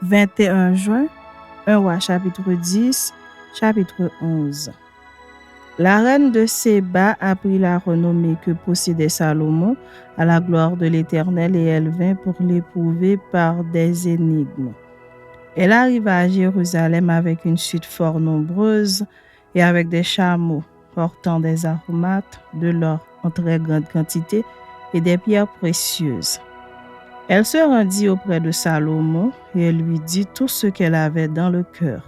21 juin, 1 Roi chapitre 10, chapitre 11. La reine de Séba apprit la renommée que possédait Salomon à la gloire de l'Éternel et elle vint pour l'éprouver par des énigmes. Elle arriva à Jérusalem avec une suite fort nombreuse et avec des chameaux portant des aromates, de l'or en très grande quantité et des pierres précieuses. Elle se rendit auprès de Salomon et elle lui dit tout ce qu'elle avait dans le cœur.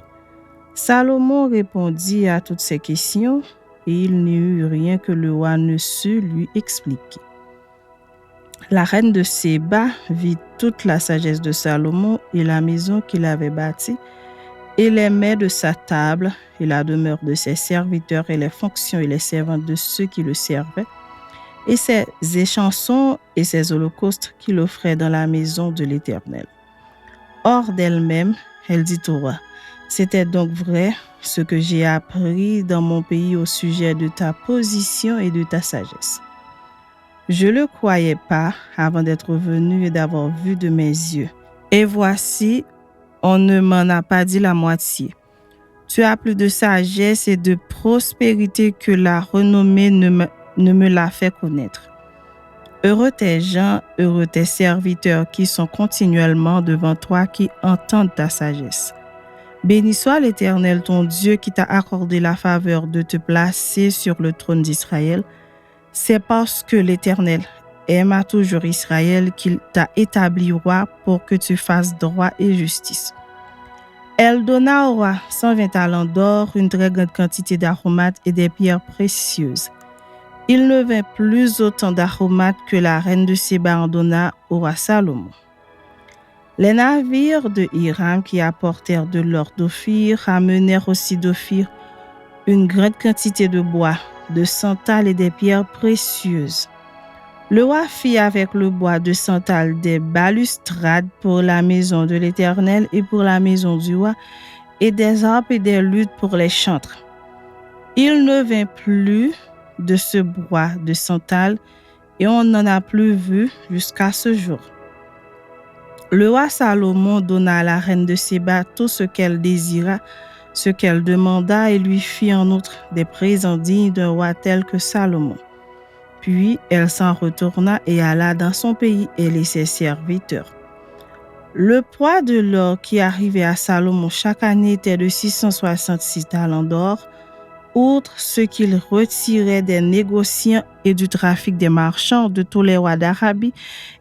Salomon répondit à toutes ces questions et il n'y eut rien que le roi ne sût lui expliquer. La reine de Séba vit toute la sagesse de Salomon et la maison qu'il avait bâtie, et les mets de sa table, et la demeure de ses serviteurs, et les fonctions et les servantes de ceux qui le servaient, et ses échansons et ses holocaustes qu'il offrait dans la maison de l'Éternel. Hors d'elle-même, elle dit au roi, « C'était donc vrai ce que j'ai appris dans mon pays au sujet de ta position et de ta sagesse. Je ne le croyais pas avant d'être venu et d'avoir vu de mes yeux. Et voici, on ne m'en a pas dit la moitié. Tu as plus de sagesse et de prospérité que la renommée ne me l'a fait connaître. Heureux tes gens, heureux tes serviteurs qui sont continuellement devant toi, qui entendent ta sagesse. Béni soit l'Éternel ton Dieu qui t'a accordé la faveur de te placer sur le trône d'Israël. C'est parce que l'Éternel aime toujours Israël qu'il t'a établi roi pour que tu fasses droit et justice. » Elle donna au roi 120 talents d'or, une très grande quantité d'aromates et des pierres précieuses. Il ne vint plus autant d'aromates que la reine de Séba en donna au roi Salomon. Les navires de Hiram qui apportèrent de l'or d'Ophir ramenèrent aussi d'Ophir une grande quantité de bois, de santal et des pierres précieuses. Le roi fit avec le bois de santal des balustrades pour la maison de l'Éternel et pour la maison du roi, et des harpes et des luttes pour les chantres. Il ne vint plus de ce bois de santal, et on n'en a plus vu jusqu'à ce jour. Le roi Salomon donna à la reine de Séba tout ce qu'elle désira, ce qu'elle demanda, et lui fit en outre des présents dignes d'un roi tel que Salomon. Puis elle s'en retourna et alla dans son pays, elle et ses serviteurs. Le poids de l'or qui arrivait à Salomon chaque année était de 666 talents d'or, outre ce qu'il retirait des négociants et du trafic des marchands de tous les rois d'Arabie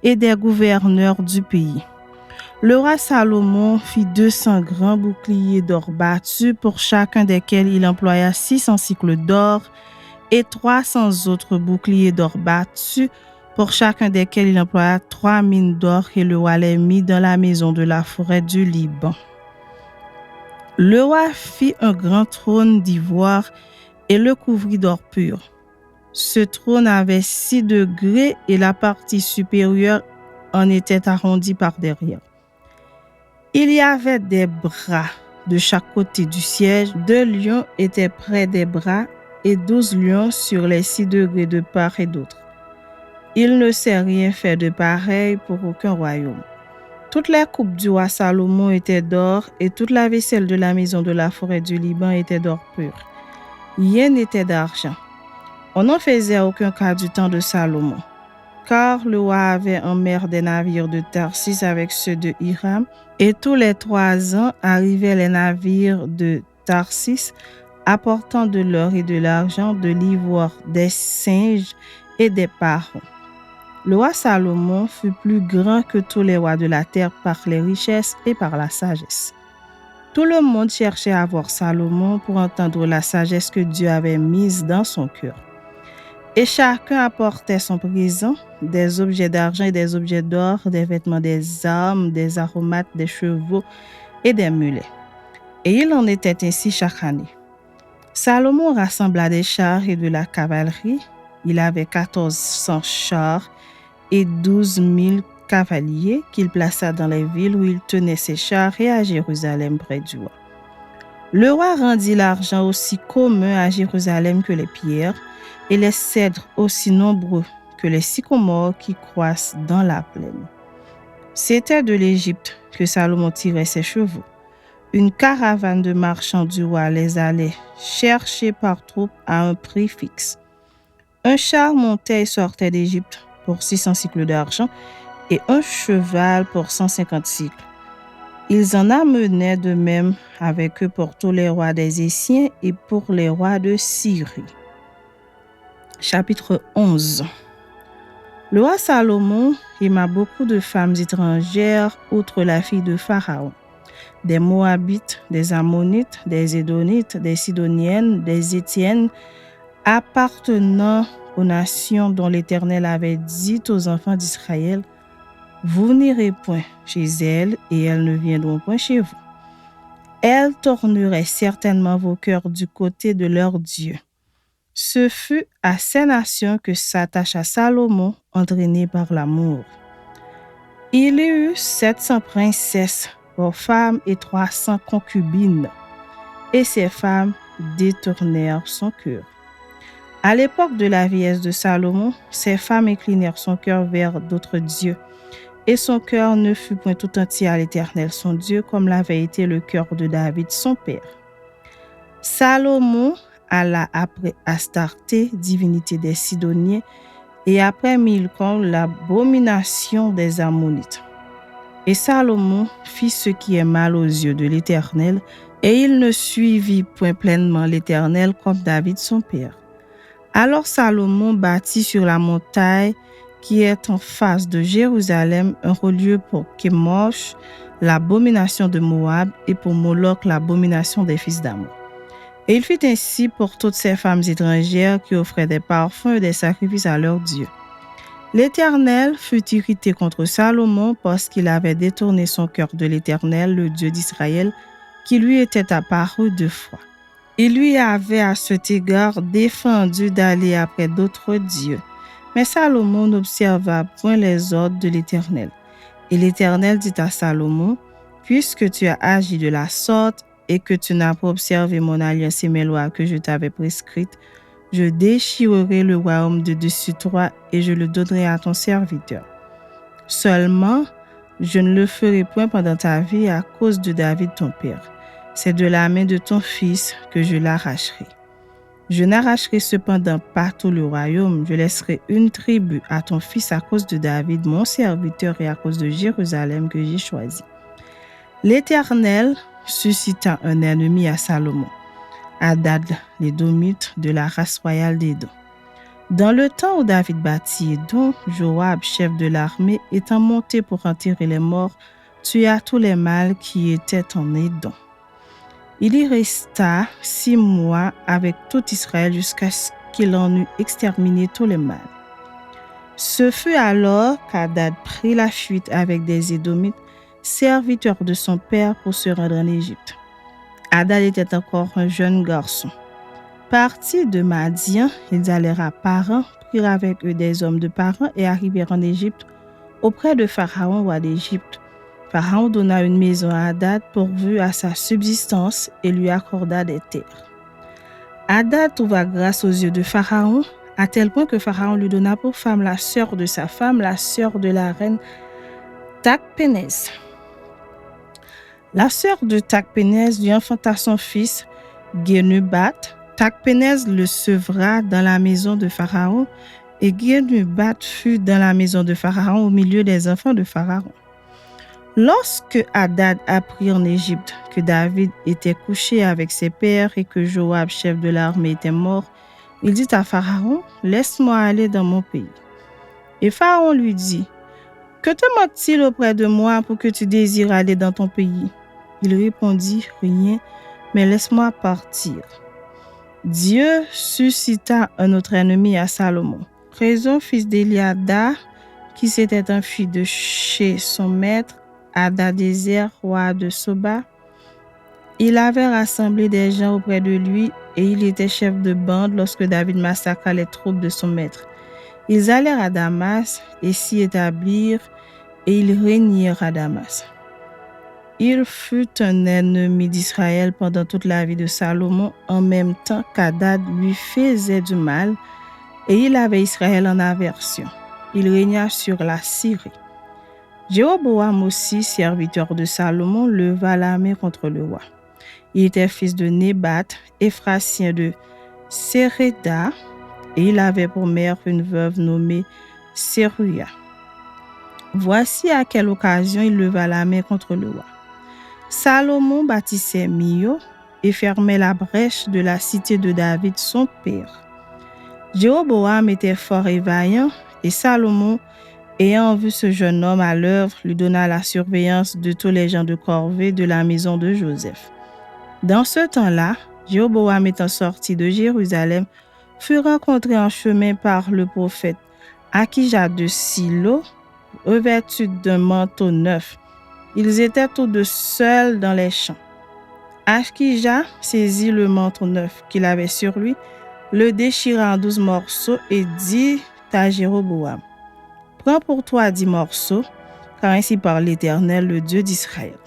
et des gouverneurs du pays. Le roi Salomon fit 200 grands boucliers d'or battus, pour chacun desquels il employa 600 cycles d'or, et 300 autres boucliers d'or battus, pour chacun desquels il employa 3 mines d'or, et le roi les mit dans la maison de la forêt du Liban. Le roi fit un grand trône d'ivoire et le couvrit d'or pur. Ce trône avait 6 degrés et la partie supérieure en était arrondie par derrière. Il y avait des bras de chaque côté du siège. 2 lions étaient près des bras et 12 lions sur les 6 degrés de part et d'autre. Il ne s'est rien fait de pareil pour aucun royaume. Toutes les coupes du roi Salomon étaient d'or et toute la vaisselle de la maison de la forêt du Liban était d'or pur. Rien n'était d'argent. On n'en faisait aucun cas du temps de Salomon, car le roi avait en mer des navires de Tarsis avec ceux de Hiram, et tous les 3 ans arrivaient les navires de Tarsis apportant de l'or et de l'argent, de l'ivoire, des singes et des parons. Le roi Salomon fut plus grand que tous les rois de la terre par les richesses et par la sagesse. Tout le monde cherchait à voir Salomon pour entendre la sagesse que Dieu avait mise dans son cœur. Et chacun apportait son présent, des objets d'argent et des objets d'or, des vêtements, des armes, des aromates, des chevaux et des mulets. Et il en était ainsi chaque année. Salomon rassembla des chars et de la cavalerie. Il avait 1400 chars et 12 000 cavaliers qu'il plaça dans les villes où il tenait ses chars et à Jérusalem près du roi. Le roi rendit l'argent aussi commun à Jérusalem que les pierres, et les cèdres aussi nombreux que les sycomores qui croissent dans la plaine. C'était de l'Égypte que Salomon tirait ses chevaux. Une caravane de marchands du roi les allait chercher par troupes à un prix fixe. Un char montait et sortait d'Égypte pour 600 cycles d'argent et un cheval pour 150 cycles. Ils en amenaient de même avec eux pour tous les rois des Essiens et pour les rois de Syrie. Chapitre 11. Le roi Salomon aima beaucoup de femmes étrangères outre la fille de Pharaon. Des Moabites, des Ammonites, des Édonites, des Sidoniennes, des Étiennes, appartenant aux nations dont l'Éternel avait dit aux enfants d'Israël, « Vous n'irez point chez elles et elles ne viendront point chez vous. Elles tourneraient certainement vos cœurs du côté de leur Dieu. » Ce fut à ces nations que s'attacha Salomon, entraîné par l'amour. Il y eut 700 princesses pour femmes et 300 concubines, et ces femmes détournèrent son cœur. À l'époque de la vieillesse de Salomon, ces femmes inclinèrent son cœur vers d'autres dieux, et son cœur ne fut point tout entier à l'Éternel son Dieu, comme l'avait été le cœur de David son père. Salomon alla après Astarté, divinité des Sidoniens, et après Milcom, l'abomination des Ammonites. Et Salomon fit ce qui est mal aux yeux de l'Éternel, et il ne suivit point pleinement l'Éternel comme David son père. Alors Salomon bâtit sur la montagne qui est en face de Jérusalem un relieu pour Kémosh, l'abomination de Moab, et pour Moloch, l'abomination des fils d'Ammon. Et il fit ainsi pour toutes ces femmes étrangères qui offraient des parfums et des sacrifices à leurs dieux. L'Éternel fut irrité contre Salomon parce qu'il avait détourné son cœur de l'Éternel, le Dieu d'Israël, qui lui était apparu 2 fois. Il lui avait à cet égard défendu d'aller après d'autres dieux. Mais Salomon n'observa point les ordres de l'Éternel. Et l'Éternel dit à Salomon, « Puisque tu as agi de la sorte et que tu n'as pas observé mon alliance et mes lois que je t'avais prescrites, je déchirerai le royaume de dessus toi et je le donnerai à ton serviteur. Seulement, je ne le ferai point pendant ta vie à cause de David ton père. C'est de la main de ton fils que je l'arracherai. Je n'arracherai cependant pas tout le royaume, je laisserai une tribu à ton fils à cause de David, mon serviteur, et à cause de Jérusalem que j'ai choisi. » L'Éternel suscita un ennemi à Salomon, Hadad, l'Édomite de la race royale d'Édom. Dans le temps où David bâtit Édom, Joab, chef de l'armée, étant monté pour enterrer les morts, tua tous les mâles qui étaient en Édom. Il y resta 6 mois avec tout Israël jusqu'à ce qu'il en eût exterminé tous les mâles. Ce fut alors qu'Hadad prit la fuite avec des Édomites, serviteurs de son père, pour se rendre en Égypte. Hadad était encore un jeune garçon. Partis de Madian, ils allèrent à Paran, prirent avec eux des hommes de Paran et arrivèrent en Égypte auprès de Pharaon, roi d'Égypte. Pharaon donna une maison à Hadad pourvue à sa subsistance et lui accorda des terres. Hadad trouva grâce aux yeux de Pharaon, à tel point que Pharaon lui donna pour femme la sœur de sa femme, la sœur de la reine Tachpénès. La sœur de Tachpénès lui enfanta son fils Genubat. Tachpénès le sevra dans la maison de Pharaon, et Genubat fut dans la maison de Pharaon au milieu des enfants de Pharaon. Lorsque Hadad apprit en Égypte que David était couché avec ses pères et que Joab, chef de l'armée, était mort, il dit à Pharaon, « Laisse-moi aller dans mon pays. » Et Pharaon lui dit, « Que te manque-t-il auprès de moi pour que tu désires aller dans ton pays ?» Il répondit, « Rien, mais laisse-moi partir. » Dieu suscita un autre ennemi à Salomon, Raison, fils d'Eliada, qui s'était enfui de chez son maître, Hadadézer, roi de Soba. Il avait rassemblé des gens auprès de lui et il était chef de bande lorsque David massacra les troupes de son maître. Ils allèrent à Damas et s'y établirent et ils régnèrent à Damas. Il fut un ennemi d'Israël pendant toute la vie de Salomon, en même temps qu'Hadad lui faisait du mal et il avait Israël en aversion. Il régna sur la Syrie. Jéroboam aussi, serviteur de Salomon, leva l'armée contre le roi. Il était fils de Nébat, Éphratien de Séréda, et il avait pour mère une veuve nommée Séruia. Voici à quelle occasion il leva la main contre le roi. Salomon bâtissait Milo et fermait la brèche de la cité de David, son père. Jéroboam était fort et vaillant, et Salomon, ayant vu ce jeune homme à l'œuvre, lui donna la surveillance de tous les gens de corvée de la maison de Joseph. Dans ce temps-là, Jéroboam étant sorti de Jérusalem, fut rencontré en chemin par le prophète Akija de Silo, revêtu d'un manteau neuf. Ils étaient tous deux seuls dans les champs. Akija saisit le manteau neuf qu'il avait sur lui, le déchira en 12 morceaux et dit à Jéroboam, « Prends pour toi 10 morceaux, car ainsi parle l'Éternel, le Dieu d'Israël.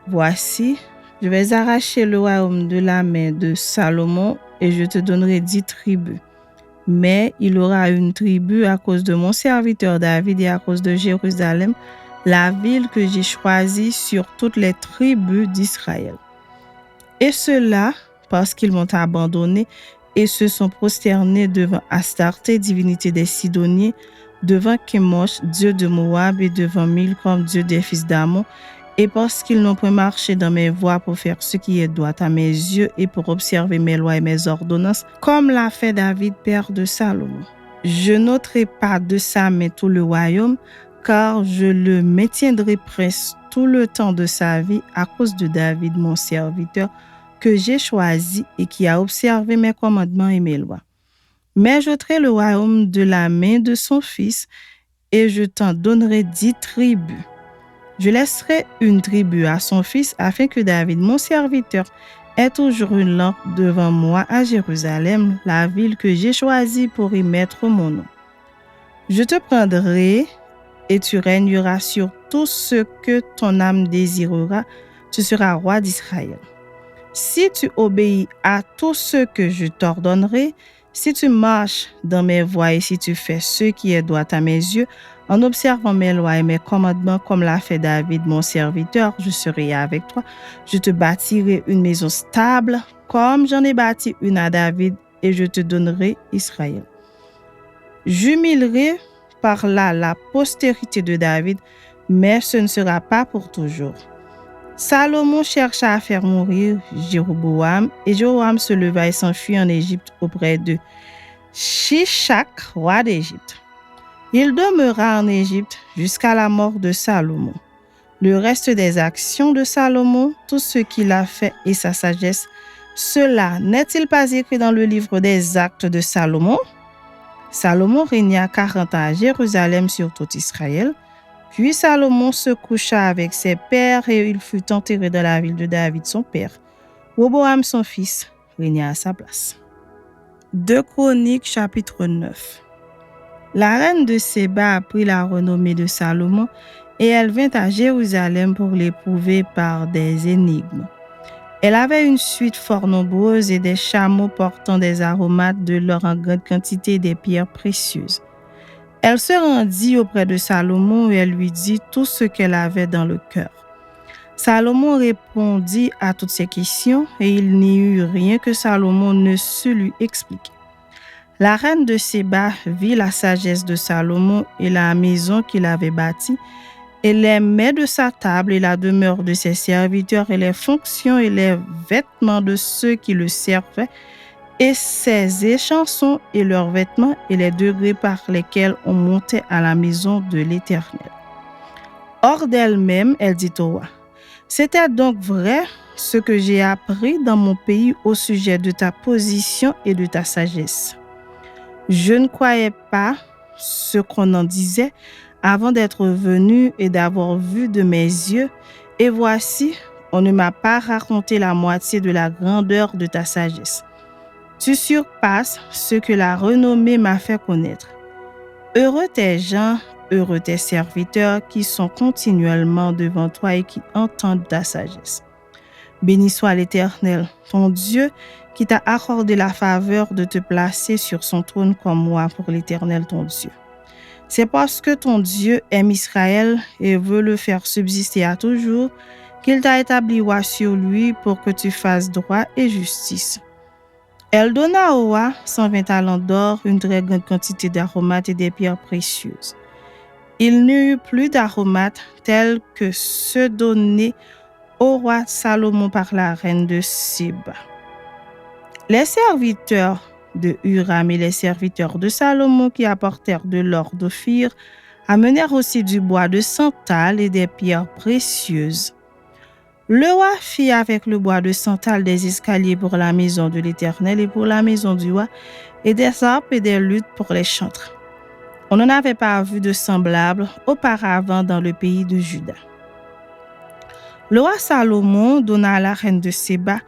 Voici, je vais arracher le royaume de la main de Salomon et je te donnerai 10 tribus. Mais il aura une tribu à cause de mon serviteur David et à cause de Jérusalem, la ville que j'ai choisie sur toutes les tribus d'Israël. Et cela parce qu'ils m'ont abandonné et se sont prosternés devant Astarté, divinité des Sidoniens, devant Kémosh, dieu de Moab, et devant Milcom, dieu des fils d'Ammon, et parce qu'ils n'ont pas marché dans mes voies pour faire ce qui est droit à mes yeux et pour observer mes lois et mes ordonnances, comme l'a fait David, père de Salomon. Je n'ôterai pas de sa main tout le royaume, car je le maintiendrai prince tout le temps de sa vie à cause de David, mon serviteur, que j'ai choisi et qui a observé mes commandements et mes lois. Mais j'ôterai le royaume de la main de son fils, et je t'en donnerai 10 tribus. Je laisserai une tribu à son fils afin que David, mon serviteur, ait toujours une lampe devant moi à Jérusalem, la ville que j'ai choisie pour y mettre mon nom. Je te prendrai et tu régneras sur tout ce que ton âme désirera. Tu seras roi d'Israël. Si tu obéis à tout ce que je t'ordonnerai, si tu marches dans mes voies et si tu fais ce qui est droit à mes yeux, en observant mes lois et mes commandements comme l'a fait David, mon serviteur, je serai avec toi. Je te bâtirai une maison stable comme j'en ai bâti une à David et je te donnerai Israël. J'humilierai par là la postérité de David, mais ce ne sera pas pour toujours. Salomon chercha à faire mourir Jéroboam, et Jéroboam se leva et s'enfuit en Égypte auprès de Shishak, roi d'Égypte. Il demeura en Égypte jusqu'à la mort de Salomon. Le reste des actions de Salomon, tout ce qu'il a fait et sa sagesse, cela n'est-il pas écrit dans le livre des actes de Salomon? Salomon régna 40 ans à Jérusalem sur tout Israël. Puis Salomon se coucha avec ses pères et il fut enterré dans la ville de David, son père. Roboam, son fils, régna à sa place. 2 Chroniques, chapitre 9. La reine de Séba apprit la renommée de Salomon et elle vint à Jérusalem pour l'éprouver par des énigmes. Elle avait une suite fort nombreuse et des chameaux portant des aromates, de l'or en grande quantité et des pierres précieuses. Elle se rendit auprès de Salomon et elle lui dit tout ce qu'elle avait dans le cœur. Salomon répondit à toutes ses questions et il n'y eut rien que Salomon ne sut lui expliquer. La reine de Séba vit la sagesse de Salomon et la maison qu'il avait bâtie, et les mets de sa table et la demeure de ses serviteurs et les fonctions et les vêtements de ceux qui le servaient, et ses échansons et leurs vêtements et les degrés par lesquels on montait à la maison de l'Éternel. Hors d'elle-même, elle dit au roi, « C'était donc vrai ce que j'ai appris dans mon pays au sujet de ta position et de ta sagesse. Je ne croyais pas ce qu'on en disait avant d'être venu et d'avoir vu de mes yeux, et voici, on ne m'a pas raconté la moitié de la grandeur de ta sagesse. Tu surpasses ce que la renommée m'a fait connaître. Heureux tes gens, heureux tes serviteurs qui sont continuellement devant toi et qui entendent ta sagesse. Béni soit l'Éternel, ton Dieu, qui t'a accordé la faveur de te placer sur son trône comme moi pour l'Éternel ton Dieu. C'est parce que ton Dieu aime Israël et veut le faire subsister à toujours qu'il t'a établi roi sur lui pour que tu fasses droit et justice. Elle donna au roi 120 talents d'or, une très grande quantité d'aromates et des pierres précieuses. Il n'y eut plus d'aromates tels que ceux donnés au roi Salomon par la reine de Séba. Les serviteurs de Huram et les serviteurs de Salomon qui apportèrent de l'or d'Ophir amenèrent aussi du bois de santal et des pierres précieuses. Le roi fit avec le bois de santal des escaliers pour la maison de l'Éternel et pour la maison du roi, et des harpes et des luttes pour les chantres. On n'en avait pas vu de semblable auparavant dans le pays de Juda. Le roi Salomon donna à la reine de Séba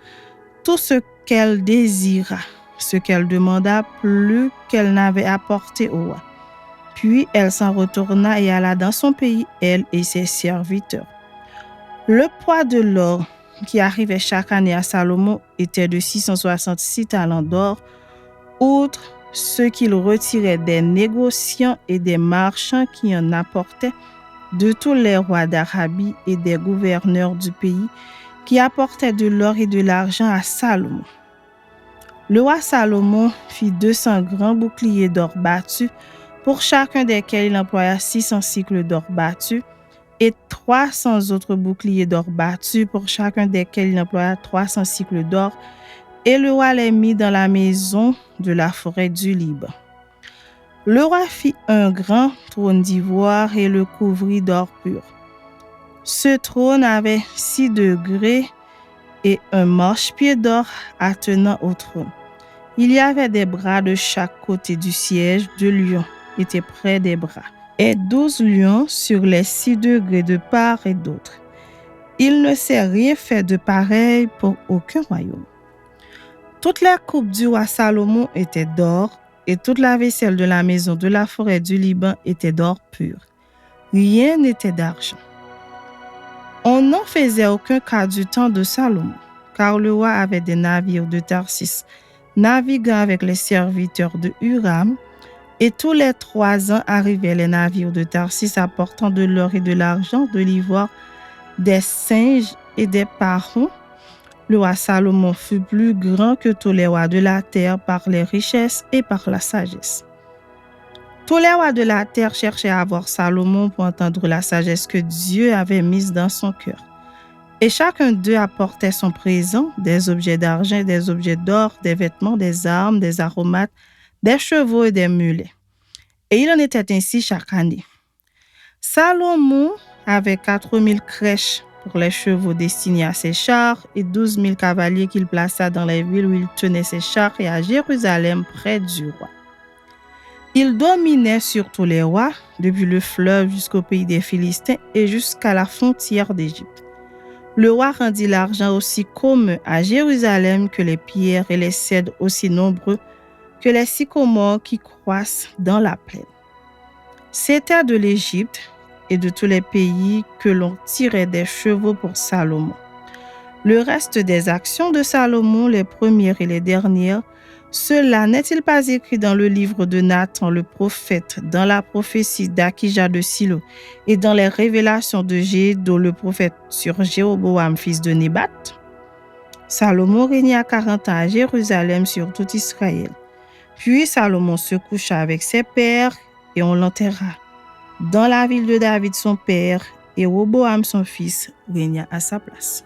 tout ce qu'elle désira, ce qu'elle demanda plus qu'elle n'avait apporté au roi. Puis elle s'en retourna et alla dans son pays, elle et ses serviteurs. Le poids de l'or qui arrivait chaque année à Salomon était de 666 talents d'or, outre ce qu'il retirait des négociants et des marchands qui en apportaient, de tous les rois d'Arabie et des gouverneurs du pays qui apportaient de l'or et de l'argent à Salomon. Le roi Salomon fit 200 grands boucliers d'or battus, pour chacun desquels il employa 600 cycles d'or battus, et 300 autres boucliers d'or battus, pour chacun desquels il employa 300 cycles d'or, et le roi les mit dans la maison de la forêt du Liban. Le roi fit un grand trône d'ivoire et le couvrit d'or pur. Ce trône avait 6 degrés et un marchepied d'or attenant au trône. Il y avait des bras de chaque côté du siège, 2 lions étaient près des bras, et 12 lions sur les 6 degrés de part et d'autre. Il ne s'est rien fait de pareil pour aucun royaume. Toutes les coupes du roi Salomon étaient d'or, et toute la vaisselle de la maison de la forêt du Liban était d'or pur. Rien n'était d'argent. On n'en faisait aucun cas du temps de Salomon, car le roi avait des navires de Tarsis naviguant avec les serviteurs de Huram, et tous les 3 ans arrivaient les navires de Tarsis apportant de l'or et de l'argent, de l'ivoire, des singes et des parons. Le roi Salomon fut plus grand que tous les rois de la terre par les richesses et par la sagesse. Tous les rois de la terre cherchaient à voir Salomon pour entendre la sagesse que Dieu avait mise dans son cœur. Et chacun d'eux apportait son présent, des objets d'argent, des objets d'or, des vêtements, des armes, des aromates, des chevaux et des mulets. Et il en était ainsi chaque année. Salomon avait 4000 crèches pour les chevaux destinés à ses chars et 12 000 cavaliers qu'il plaça dans les villes où il tenait ses chars et à Jérusalem près du roi. Il dominait sur tous les rois, depuis le fleuve jusqu'au pays des Philistins et jusqu'à la frontière d'Égypte. Le roi rendit l'argent aussi commun à Jérusalem que les pierres et les cèdres aussi nombreux que les sycomores qui croissent dans la plaine. C'était de l'Égypte et de tous les pays que l'on tirait des chevaux pour Salomon. Le reste des actions de Salomon, les premières et les dernières, cela n'est-il pas écrit dans le livre de Nathan le prophète, dans la prophétie d'Akija de Silo et dans les révélations de Gédo le prophète sur Jéroboam fils de Nébat? Salomon régna 40 ans à Jérusalem sur tout Israël. Puis Salomon se coucha avec ses pères et on l'enterra dans la ville de David son père, et Roboam son fils régna à sa place.